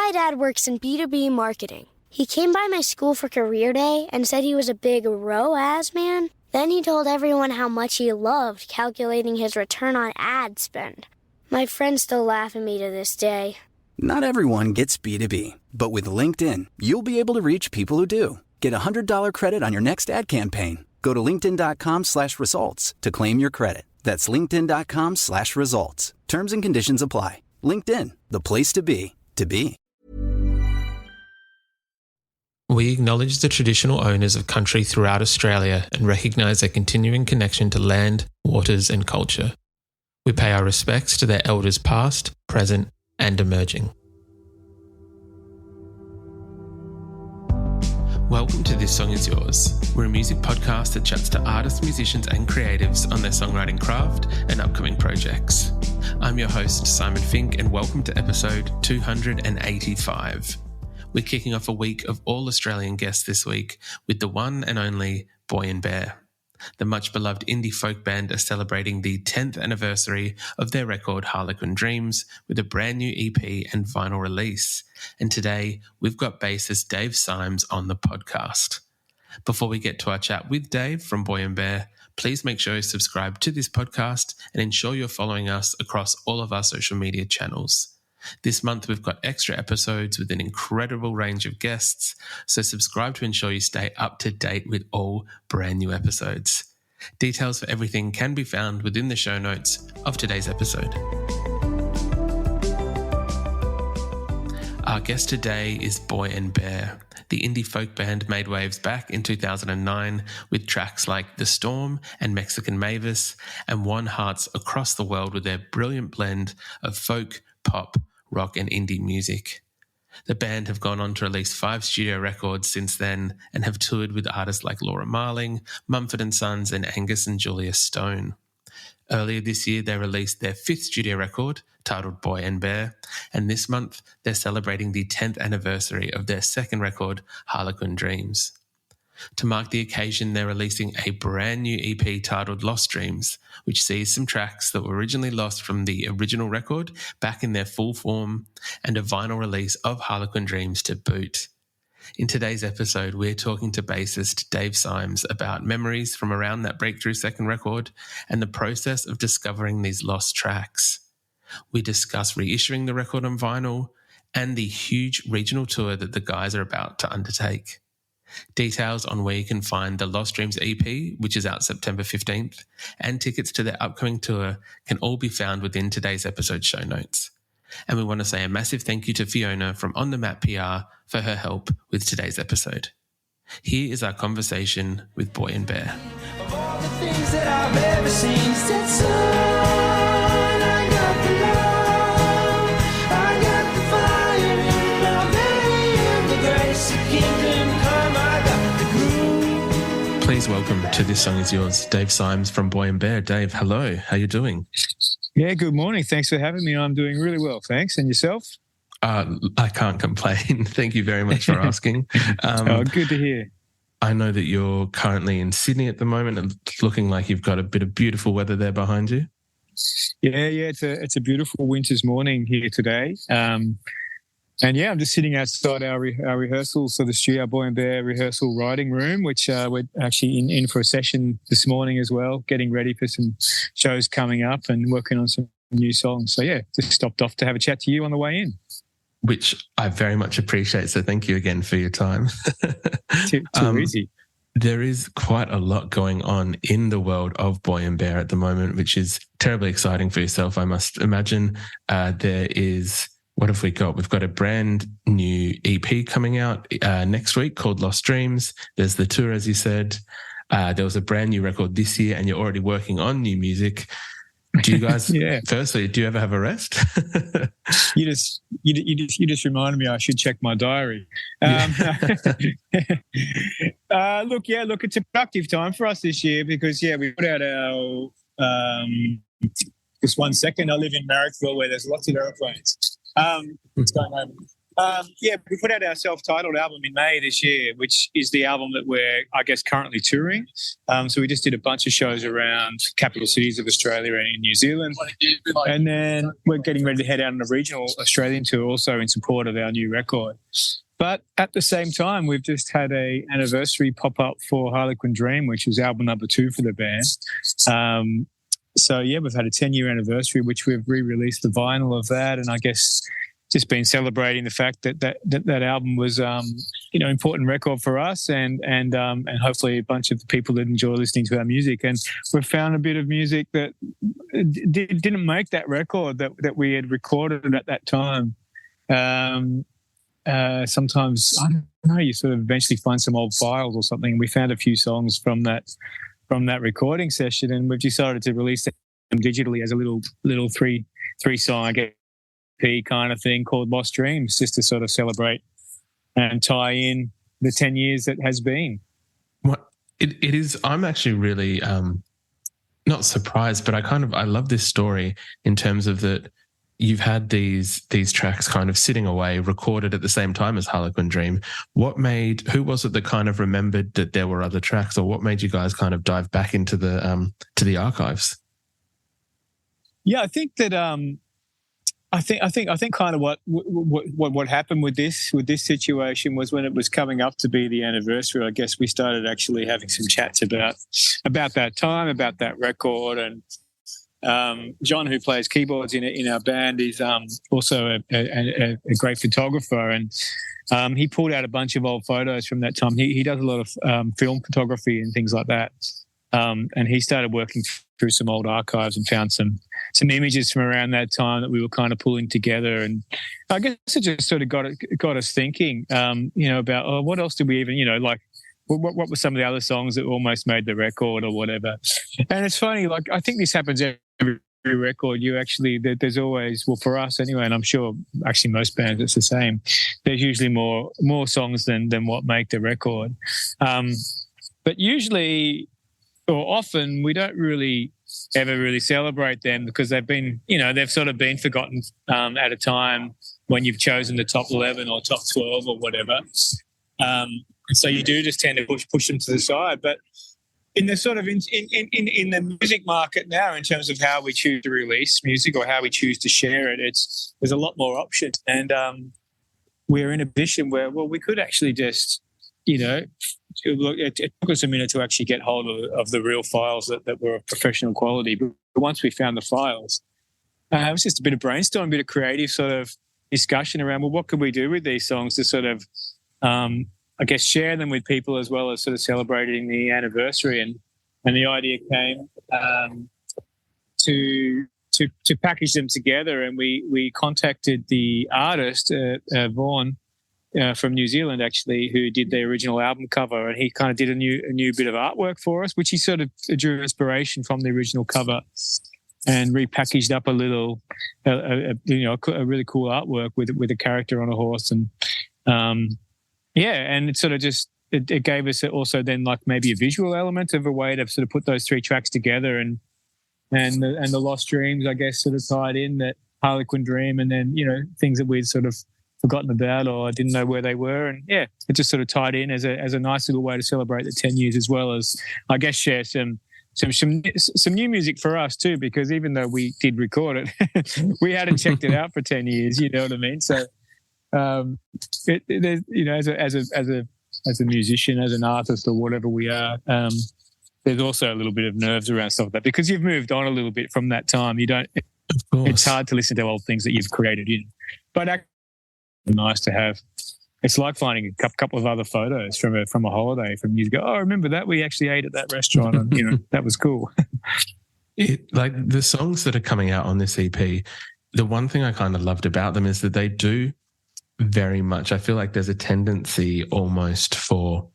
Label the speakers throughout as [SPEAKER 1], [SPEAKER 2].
[SPEAKER 1] My dad works in B2B marketing. He came by my school for career day and said he was a big ROAS man. Then he told everyone how much he loved calculating his return on ad spend. My friends still laugh at me to this day.
[SPEAKER 2] Not everyone gets B2B, but with LinkedIn, you'll be able to reach people who do. Get a $100 credit on your next ad campaign. Go to linkedin.com/results to claim your credit. That's linkedin.com/results. Terms and conditions apply. LinkedIn, the place to be, to be.
[SPEAKER 3] We acknowledge the traditional owners of country throughout Australia and recognise their continuing connection to land, waters and culture. We pay our respects to their elders past, present and emerging. Welcome to This Song Is Yours. We're a music podcast that chats to artists, musicians and creatives on their songwriting craft and upcoming projects. I'm your host, Simon Fink, and welcome to episode 285. We're kicking off a week of all Australian guests this week with the one and only Boy and Bear. The much-beloved indie folk band are celebrating the 10th anniversary of their record Harlequin Dreams with a brand new EP and vinyl release. And today, we've got bassist Dave Symes on the podcast. Before we get to our chat with Dave from Boy and Bear, please make sure you subscribe to this podcast and ensure you're following us across all of our social media channels. This month, we've got extra episodes with an incredible range of guests, so subscribe to ensure you stay up to date with all brand new episodes. Details for everything can be found within the show notes of today's episode. Our guest today is Boy and Bear. The indie folk band made waves back in 2009 with tracks like The Storm and Mexican Mavis, and won hearts across the world with their brilliant blend of folk, pop, rock and indie music. The band have gone on to release 5 studio records since then and have toured with artists like Laura Marling, Mumford and Sons and Angus and Julia Stone. Earlier this year, they released their 5th studio record titled Boy and Bear, and this month they're celebrating the 10th anniversary of their 2nd record, Harlequin Dreams. To mark the occasion, they're releasing a brand new EP titled Lost Dreams, which sees some tracks that were originally lost from the original record back in their full form, and a vinyl release of Harlequin Dreams to boot. In today's episode, we're talking to bassist Dave Symes about memories from around that breakthrough 2nd record and the process of discovering these lost tracks. We discuss reissuing the record on vinyl and the huge regional tour that the guys are about to undertake. Details on where you can find the Lost Dreams EP, which is out September 15th, and tickets to their upcoming tour can all be found within today's episode show notes. And we want to say a massive thank you to Fiona from On The Map PR for her help with today's episode. Here is our conversation with Boy and Bear.
[SPEAKER 4] Of all the things that I've ever seen, said, son, I got the love, I got the fire in my veins, the grace of kingdom come, I got the groove.
[SPEAKER 3] Please welcome to This Song Is Yours, Dave Symes from Boy and Bear. Dave, hello. How you doing?
[SPEAKER 5] Yeah, good morning. Thanks for having me. I'm doing really well, thanks. And yourself?
[SPEAKER 3] I can't complain. Thank you very much for asking.
[SPEAKER 5] Good to hear.
[SPEAKER 3] I know that you're currently in Sydney at the moment and looking like you've got a bit of beautiful weather there behind you.
[SPEAKER 5] Yeah, it's a beautiful winter's morning here today. And yeah, I'm just sitting outside our rehearsal, so the studio Boy and Bear rehearsal writing room, which we're actually in for a session this morning as well, getting ready for some shows coming up and working on some new songs. So yeah, just stopped off to have a chat to you on the way in.
[SPEAKER 3] Which I very much appreciate, so thank you again for your time.
[SPEAKER 5] Too easy.
[SPEAKER 3] There is quite a lot going on in the world of Boy and Bear at the moment, which is terribly exciting for yourself, I must imagine. There is... What have we got? We've got a brand new EP coming out next week called Lost Dreams. There's the tour, as you said. There was a brand new record this year, and you're already working on new music. Do you guys? Firstly, do you ever have a rest?
[SPEAKER 5] You just reminded me I should check my diary. Look, it's a productive time for us this year because we put out our. Just 1 second. I live in Marrickville where there's lots of aeroplanes. It's going over Yeah, we put out our self-titled album in May this year, which is the album that we're, I guess, currently touring. So we just did a bunch of shows around capital cities of Australia and in New Zealand. And then we're getting ready to head out on a regional Australian tour also in support of our new record. But at the same time, we've just had a anniversary pop up for Harlequin Dream, which is album number 2 for the band. So, yeah, we've had a 10-year anniversary, which we've re-released the vinyl of that. And I guess just been celebrating the fact that album was, important record for us and hopefully a bunch of the people that enjoy listening to our music. And we've found a bit of music that didn't make that record that we had recorded at that time. Sometimes, I don't know, you sort of eventually find some old files or something. We found a few songs from that recording session, and we've decided to release them digitally as a little three-song, I guess, kind of thing called Lost Dreams, just to sort of celebrate and tie in the 10 years that has been.
[SPEAKER 3] What it is, I'm actually really not surprised, but I love this story in terms of that you've had these tracks kind of sitting away, recorded at the same time as Harlequin Dream. Who was it that kind of remembered that there were other tracks, or what made you guys kind of dive back into the archives?
[SPEAKER 5] Yeah, I think that I think kind of what happened with this situation was when it was coming up to be the anniversary, I guess we started actually having some chats about that time, about that record. And John, who plays keyboards in our band, is also a great photographer, and he pulled out a bunch of old photos from that time. He does a lot of film photography and things like that, and he started working through some old archives and found some images from around that time that we were kind of pulling together. And I guess it just sort of got us thinking, about what else did we even, like, what were some of the other songs that almost made the record or whatever. And it's funny, like, I think this happens every record. You actually, there's always, well, for us anyway, and I'm sure actually most bands it's the same, there's usually more songs than what make the record. But usually or often we don't ever really celebrate them because they've sort of been forgotten at a time when you've chosen the top 11 or top 12 or whatever. So you do just tend to push them to the side. But in the sort of in the music market now, in terms of how we choose to release music or how we choose to share it, there's a lot more options. And we're in a position where, well, we could actually just, it took us a minute to actually get hold of the real files that were of professional quality. But once we found the files, it was just a bit of brainstorm, a bit of creative sort of discussion around, well, what could we do with these songs to sort of, I guess, share them with people as well as sort of celebrating the anniversary. And the idea came to package them together. And we contacted the artist, Vaughan, from New Zealand, actually, who did the original album cover, and he kind of did a new bit of artwork for us, which he sort of drew inspiration from the original cover and repackaged up a little, a really cool artwork with a character on a horse, and and it sort of just it gave us also then like maybe a visual element of a way to sort of put those three tracks together, and the Lost Dreams, I guess, sort of tied in that Harlequin Dream, and then things that we'd sort of forgotten about or didn't know where they were, and it just sort of tied in as a nice little way to celebrate the 10 years, as well as I guess share some new music for us too, because even though we did record it, we hadn't checked it out for 10 years. You know what I mean? So, as a musician, as an artist, or whatever we are, there's also a little bit of nerves around stuff like that because you've moved on a little bit from that time. You don't. It's hard to listen to old things that you've created but actually nice to have. It's like finding a couple of other photos from a holiday from years ago. Oh, I remember that we actually ate at that restaurant, and that was cool.
[SPEAKER 3] Like the songs that are coming out on this EP, the one thing I kind of loved about them is that they do very much. I feel like there's a tendency almost for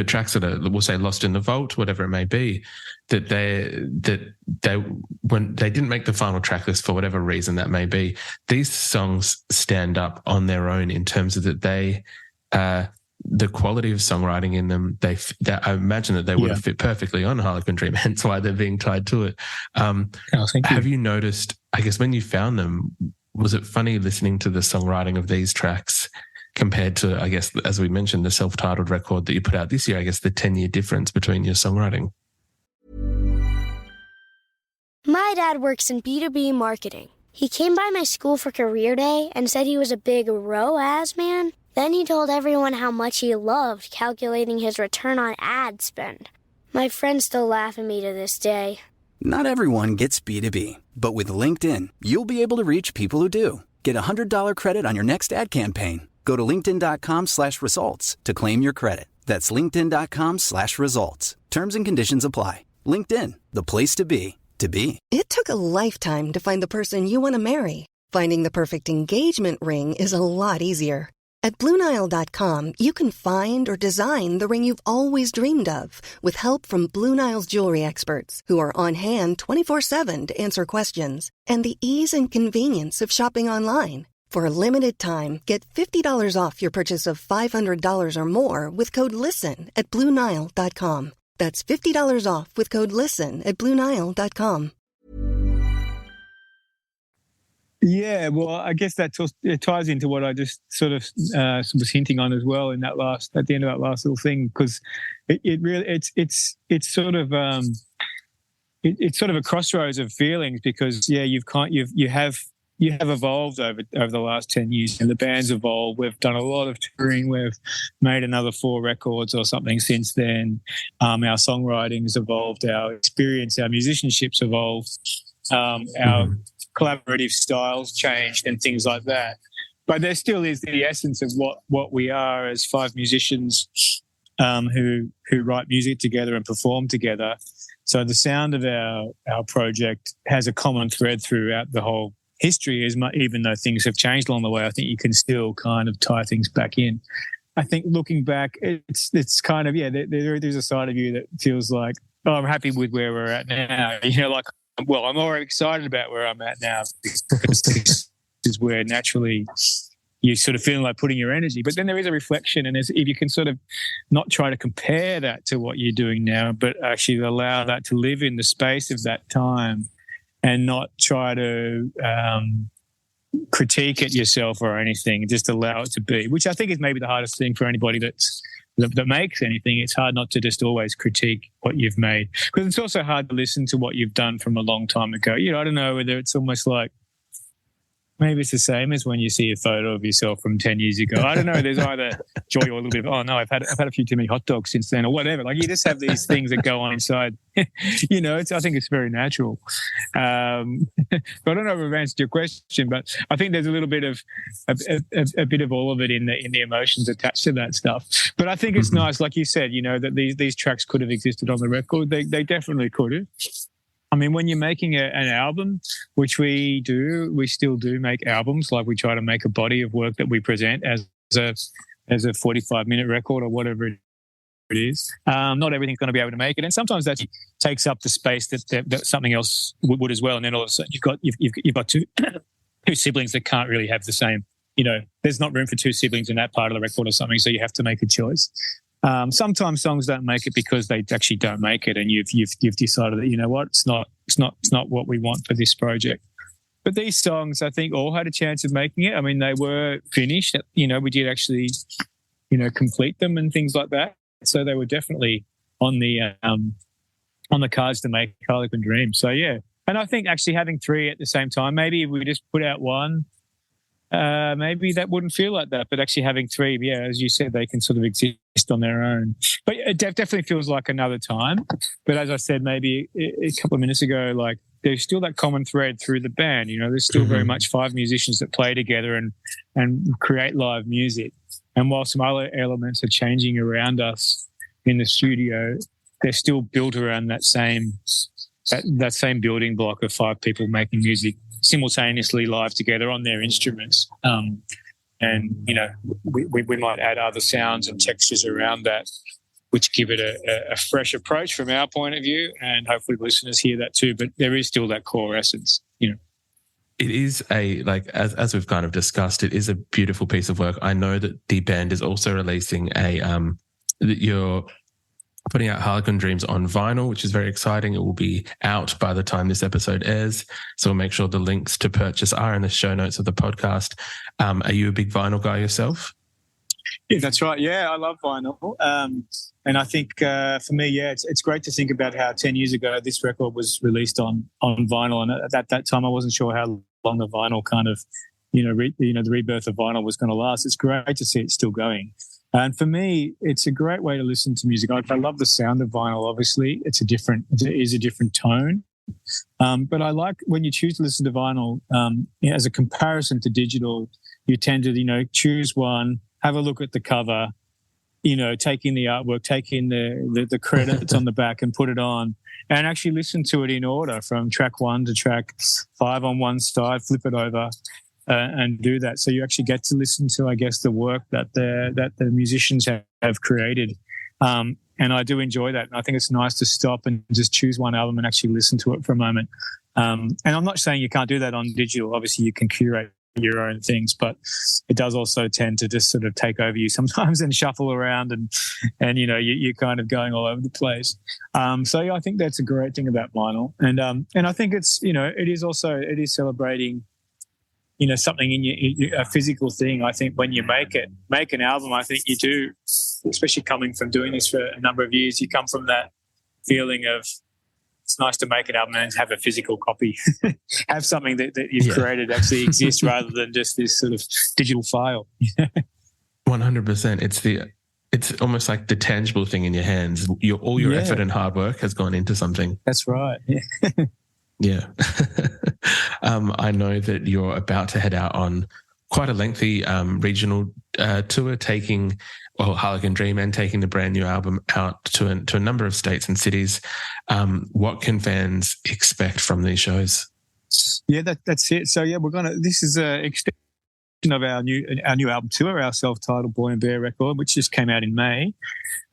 [SPEAKER 3] tracks that are, we'll say, lost in the vault, whatever it may be, that they when they didn't make the final track list for whatever reason that may be, these songs stand up on their own in terms of that they the quality of songwriting in them, I imagine that they would have fit perfectly on Harlequin Dream, hence why they're being tied to it. Have you noticed, I guess, when you found them, was it funny listening to the songwriting of these tracks compared to, I guess, as we mentioned, the self-titled record that you put out this year, I guess the 10-year difference between your songwriting?
[SPEAKER 1] My dad works in B2B marketing. He came by my school for career day and said he was a big ROAS man. Then he told everyone how much he loved calculating his return on ad spend. My friends still laugh at me to this day.
[SPEAKER 2] Not everyone gets B2B, but with LinkedIn, you'll be able to reach people who do. Get a $100 credit on your next ad campaign. Go to linkedin.com/results to claim your credit. That's linkedin.com/results. Terms and conditions apply. LinkedIn, the place to be, to be.
[SPEAKER 6] It took a lifetime to find the person you want to marry. Finding the perfect engagement ring is a lot easier. At BlueNile.com, you can find or design the ring you've always dreamed of with help from Blue Nile's jewelry experts who are on hand 24/7 to answer questions, and the ease and convenience of shopping online. For a limited time, get $50 off your purchase of $500 or more with code LISTEN at BlueNile.com. That's $50 off with code LISTEN at BlueNile.com.
[SPEAKER 5] Yeah, well, I guess it ties into what I just sort of was hinting on as well in that at the end of that last little thing, because it's sort of it's sort of a crossroads of feelings, because you have evolved over the last 10 years, and the band's evolved. We've done a lot of touring. We've made another 4 records or something since then. Our songwriting's evolved. Our experience, our musicianship's evolved. Our collaborative styles changed and things like that. But there still is the essence of what we are as 5 musicians who write music together and perform together. So the sound of our project has a common thread throughout the whole history, even though things have changed along the way. I think you can still kind of tie things back in. I think looking back, it's kind of, there's a side of you that feels like, oh, I'm happy with where we're at now. Well, I'm already excited about where I'm at now, because this is where naturally you sort of feeling like putting your energy. But then there is a reflection, and if you can sort of not try to compare that to what you're doing now, but actually allow that to live in the space of that time and not try to critique it yourself or anything, just allow it to be, which I think is maybe the hardest thing for anybody that makes anything. It's hard not to just always critique what you've made, because it's also hard to listen to what you've done from a long time ago. I don't know whether it's almost like maybe it's the same as when you see a photo of yourself from 10 years ago. I don't know. There's either joy or a little bit of, oh no, I've had a few too many hot dogs since then, or whatever. Like, you just have these things that go on inside. I think it's very natural. I don't know if I've answered your question, but I think there's a little bit of a bit of all of it in the emotions attached to that stuff. But I think it's nice, like you said, that these tracks could have existed on the record. They definitely could have. I mean, when you're making an album, which we still do make albums. Like, we try to make a body of work that we present as a 45-minute record or whatever it is. Not everything's going to be able to make it, and sometimes that takes up the space that something else would as well. And then all of a sudden you've got two siblings that can't really have the same. There's not room for 2 siblings in that part of the record or something, so you have to make a choice. Sometimes songs don't make it because they actually don't make it, and you've decided that it's not what we want for this project. But these songs, I think, all had a chance of making it. I mean, they were finished. We did actually, complete them and things like that. So they were definitely on the cards to make Harlequin Dream. So yeah, and I think actually having 3 at the same time, maybe if we just put out 1. Maybe that wouldn't feel like that, but actually having 3, as you said, they can sort of exist on their own. But it definitely feels like another time. But as I said, maybe a couple of minutes ago, like, there's still that common thread through the band. There's still very much 5 musicians that play together and create live music. And while some other elements are changing around us in the studio, they're still built around that same building block of 5 people making music simultaneously live together on their instruments. We might add other sounds and textures around that, which give it a fresh approach from our point of view, and hopefully listeners hear that too. But there is still that core essence. It
[SPEAKER 3] is as we've kind of discussed, it is a beautiful piece of work. I know that the band is also releasing your putting out Harlequin Dreams on vinyl, which is very exciting. It will be out by the time this episode airs. So we'll make sure the links to purchase are in the show notes of the podcast. Are you a big vinyl guy yourself?
[SPEAKER 5] Yeah, that's right. Yeah, I love vinyl. And I think for me, it's great to think about how 10 years ago this record was released on vinyl. And at that time, I wasn't sure how long the vinyl kind of, the rebirth of vinyl was going to last. It's great to see it still going. And for me, it's a great way to listen to music. I love the sound of vinyl, obviously. It is a different tone. But I like when you choose to listen to vinyl, as a comparison to digital, you tend to, choose one, have a look at the cover, take in the artwork, take in the credits on the back and put it on and actually listen to it in order from track 1 to track 5 on one side, flip it over and do that. So you actually get to listen to, I guess, the work that the musicians have created. And I do enjoy that. And I think it's nice to stop and just choose one album and actually listen to it for a moment. And I'm not saying you can't do that on digital. Obviously, you can curate your own things, but it does also tend to just sort of take over you sometimes and shuffle around and you're kind of going all over the place. So yeah, I think that's a great thing about vinyl. And I think it's, it is celebrating, something in a physical thing. I think when you make an album, I think you do, especially coming from doing this for a number of years, you come from that feeling of it's nice to make an album and have a physical copy, have something that you've created actually exist rather than just this sort of digital file.
[SPEAKER 3] 100%. It's almost like the tangible thing in your hands. All your effort and hard work has gone into something.
[SPEAKER 5] That's right.
[SPEAKER 3] Yeah. I know that you're about to head out on quite a lengthy regional tour, taking Harlequin Dream and taking the brand new album out to a number of states and cities. What can fans expect from these shows?
[SPEAKER 5] Yeah, that's it. So yeah, this is an extension of our new album tour, our self-titled Boy and Bear record, which just came out in May.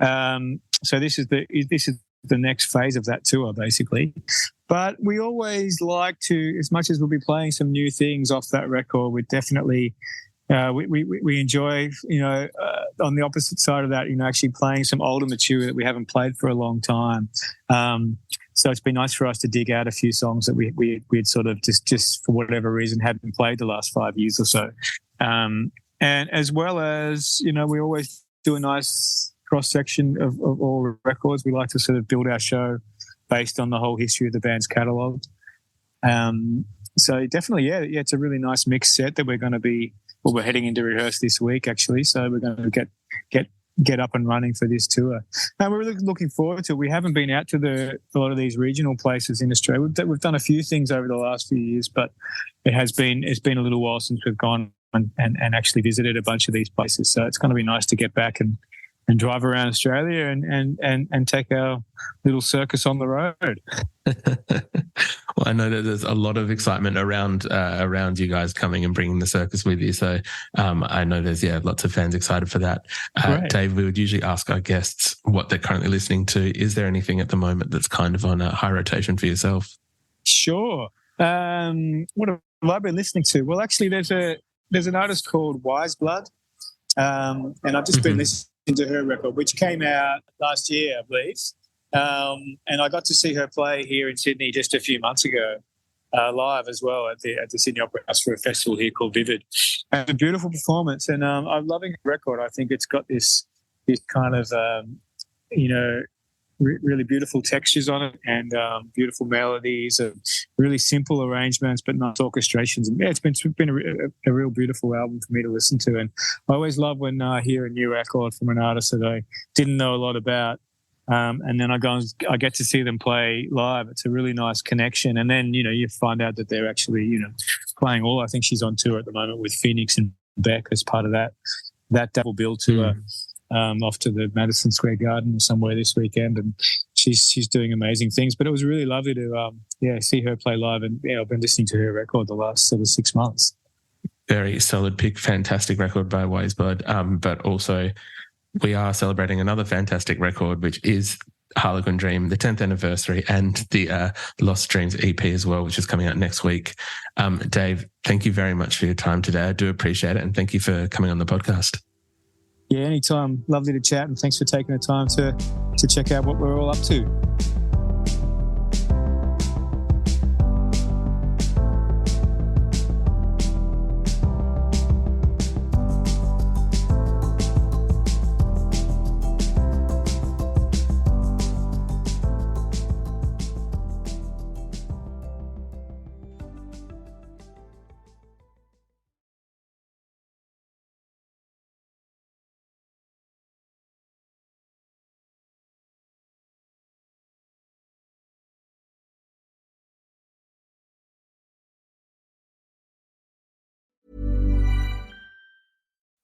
[SPEAKER 5] So this is the next phase of that tour, basically. But we always like to, as much as we'll be playing some new things off that record, we definitely we enjoy, on the opposite side of that, actually playing some older material that we haven't played for a long time. So it's been nice for us to dig out a few songs that we'd sort of just for whatever reason hadn't played the last 5 years or so. And as well as, we always do a nice cross-section of all records. We like to sort of build our show based on the whole history of the band's catalogue. So definitely, it's a really nice mixed set that we're going to be, we're heading into rehearse this week, actually. So we're going to get up and running for this tour. And we're really looking forward to it. We haven't been out to a lot of these regional places in Australia. We've done a few things over the last few years, but it's been a little while since we've gone and actually visited a bunch of these places. So it's going to be nice to get back and drive around Australia and take our little circus on the road.
[SPEAKER 3] Well, I know that there's a lot of excitement around you guys coming and bringing the circus with you. So I know there's lots of fans excited for that. Dave, we would usually ask our guests what they're currently listening to. Is there anything at the moment that's kind of on a high rotation for yourself?
[SPEAKER 5] Sure. What have I been listening to? Well, actually, there's an artist called Wise Blood, and I've just been listening to her record, which came out last year, I believe. And I got to see her play here in Sydney just a few months ago, live as well at the Sydney Opera House for a festival here called Vivid. And a beautiful performance, and I'm loving the record. I think it's got this kind of really beautiful textures on it and beautiful melodies and really simple arrangements but nice orchestrations. And it's been a real beautiful album for me to listen to. And I always love when I hear a new record from an artist that I didn't know a lot about. And then I get to see them play live. It's a really nice connection. And then, you find out that they're actually, playing all. I think she's on tour at the moment with Phoenix and Beck as part of that double bill tour. Off to the Madison Square Garden or somewhere this weekend, and she's doing amazing things. But it was really lovely to see her play live, and I've been listening to her record the last sort of 6 months.
[SPEAKER 3] Very solid pick, fantastic record by Wisebud. But also we are celebrating another fantastic record, which is Harlequin Dream, the 10th anniversary, and the Lost Dreams EP as well, which is coming out next week. Dave, thank you very much for your time today. I do appreciate it, and thank you for coming on the podcast.
[SPEAKER 5] Yeah, anytime. Lovely to chat, and thanks for taking the time to to check out what we're all up to.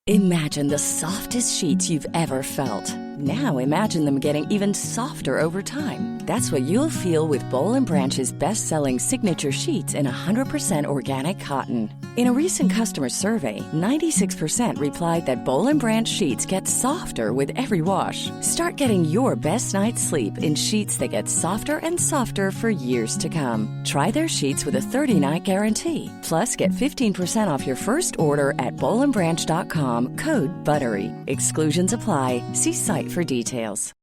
[SPEAKER 7] Imagine the softest sheets you've ever felt. Now imagine them getting even softer over time. That's what you'll feel with Boll & Branch's best-selling signature sheets in 100% organic cotton. In a recent customer survey, 96% replied that Boll & Branch sheets get softer with every wash. Start getting your best night's sleep in sheets that get softer and softer for years to come. Try their sheets with a 30-night guarantee. Plus, get 15% off your first order at bollandbranch.com, code BUTTERY. Exclusions apply. See site for details.